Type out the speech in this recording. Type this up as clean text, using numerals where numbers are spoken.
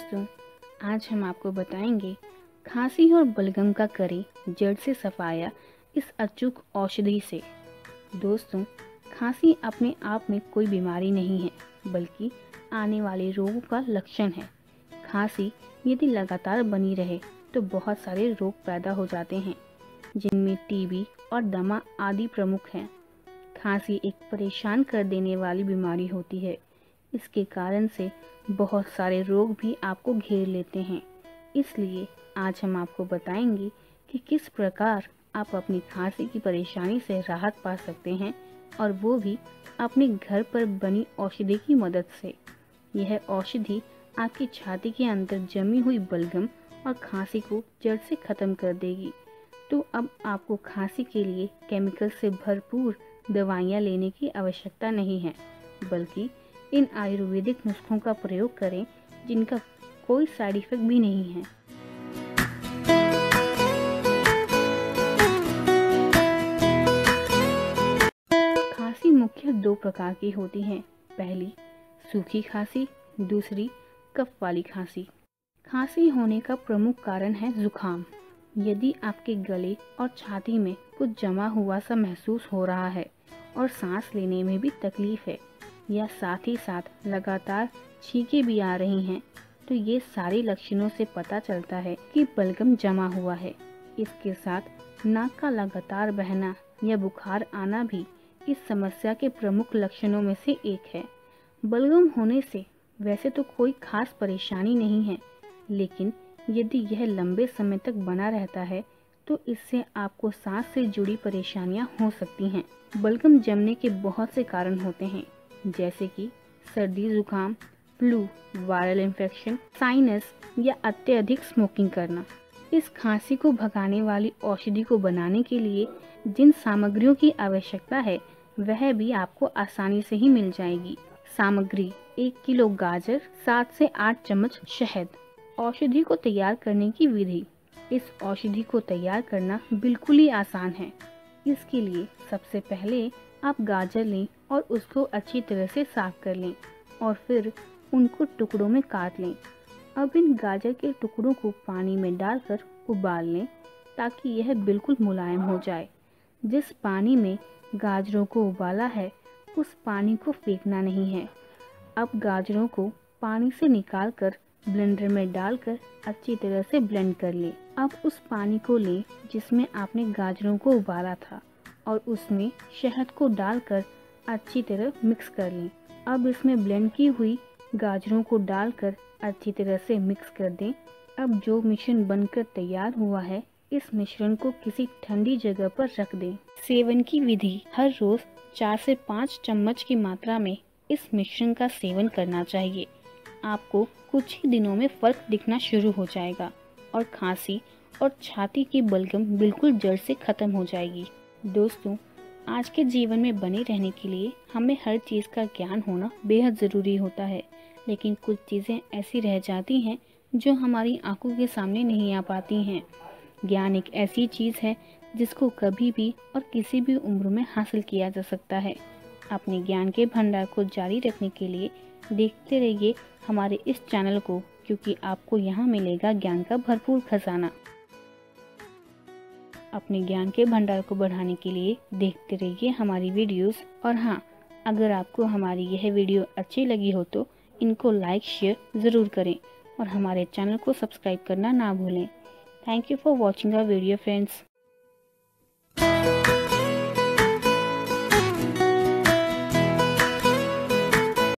दोस्तों, आज हम आपको बताएंगे खांसी और बलगम का करें जड़ से सफाया इस अचूक औषधि से। दोस्तों, खांसी अपने आप में कोई बीमारी नहीं है, बल्कि आने वाले रोगों का लक्षण है। खांसी यदि लगातार बनी रहे तो बहुत सारे रोग पैदा हो जाते हैं, जिनमें टीबी और दमा आदि प्रमुख हैं। खांसी एक परेशान कर देने वाली बीमारी होती है। इसके कारण से बहुत सारे रोग भी आपको घेर लेते हैं। इसलिए आज हम आपको बताएंगे कि किस प्रकार आप अपनी खांसी की परेशानी से राहत पा सकते हैं, और वो भी अपने घर पर बनी औषधि की मदद से। यह औषधि आपकी छाती के अंदर जमी हुई बलगम और खांसी को जड़ से खत्म कर देगी। तो अब आपको खांसी के लिए केमिकल से भरपूर दवाइयाँ लेने की आवश्यकता नहीं है, बल्कि इन आयुर्वेदिक नुस्खों का प्रयोग करें जिनका कोई साइड इफेक्ट भी नहीं है। खांसी मुख्य दो प्रकार की होती है। पहली सूखी खांसी, दूसरी कफ वाली खांसी। खांसी होने का प्रमुख कारण है जुकाम। यदि आपके गले और छाती में कुछ जमा हुआ सा महसूस हो रहा है और सांस लेने में भी तकलीफ है, या साथ ही साथ लगातार छींकें भी आ रही हैं, तो ये सारे लक्षणों से पता चलता है कि बलगम जमा हुआ है। इसके साथ नाक का लगातार बहना या बुखार आना भी इस समस्या के प्रमुख लक्षणों में से एक है। बलगम होने से वैसे तो कोई खास परेशानी नहीं है, लेकिन यदि यह लंबे समय तक बना रहता है तो इससे आपको सांस से जुड़ी परेशानियां हो सकती हैं। बलगम जमने के बहुत से कारण होते हैं, जैसे कि सर्दी जुकाम, फ्लू, वायरल इन्फेक्शन, साइनस या अत्यधिक स्मोकिंग करना। इस खांसी को भगाने वाली औषधि को बनाने के लिए जिन सामग्रियों की आवश्यकता है वह भी आपको आसानी से ही मिल जाएगी। सामग्री: 1 किलो गाजर, 7 से 8 चम्मच शहद। औषधि को तैयार करने की विधि: इस औषधि को तैयार करना बिल्कुल ही आसान है। इसके लिए सबसे पहले आप गाजर लें और उसको अच्छी तरह से साफ कर लें और फिर उनको टुकड़ों में काट लें। अब इन गाजर के टुकड़ों को पानी में डालकर उबाल लें ताकि यह बिल्कुल मुलायम हो जाए। जिस पानी में गाजरों को उबाला है उस पानी को फेंकना नहीं है। अब गाजरों को पानी से निकालकर ब्लेंडर में डालकर अच्छी तरह से ब्लेंड कर लें। अब उस पानी को लें जिसमें आपने गाजरों को उबाला था और उसमें शहद को डालकर अच्छी तरह मिक्स कर लें। अब इसमें ब्लेंड की हुई गाजरों को डालकर अच्छी तरह से मिक्स कर दें। अब जो मिश्रण बनकर तैयार हुआ है, इस मिश्रण को किसी ठंडी जगह पर रख दें। सेवन की विधि: हर रोज 4 से 5 चम्मच की मात्रा में इस मिश्रण का सेवन करना चाहिए। आपको कुछ ही दिनों में फर्क दिखना शुरू हो जाएगा और खांसी और छाती की बलगम बिल्कुल जड़ से खत्म हो जाएगी। दोस्तों, आज के जीवन में बने रहने के लिए हमें हर चीज़ का ज्ञान होना बेहद ज़रूरी होता है, लेकिन कुछ चीज़ें ऐसी रह जाती हैं जो हमारी आंखों के सामने नहीं आ पाती हैं। ज्ञान एक ऐसी चीज़ है जिसको कभी भी और किसी भी उम्र में हासिल किया जा सकता है। अपने ज्ञान के भंडार को जारी रखने के लिए देखते रहिए हमारे इस चैनल को, क्योंकि आपको यहाँ मिलेगा ज्ञान का भरपूर खजाना। अपने ज्ञान के भंडार को बढ़ाने के लिए देखते रहिए हमारी वीडियोस। और हाँ, अगर आपको हमारी यह वीडियो अच्छी लगी हो तो इनको लाइक शेयर ज़रूर करें और हमारे चैनल को सब्सक्राइब करना ना भूलें। Thank you for watching our video friends.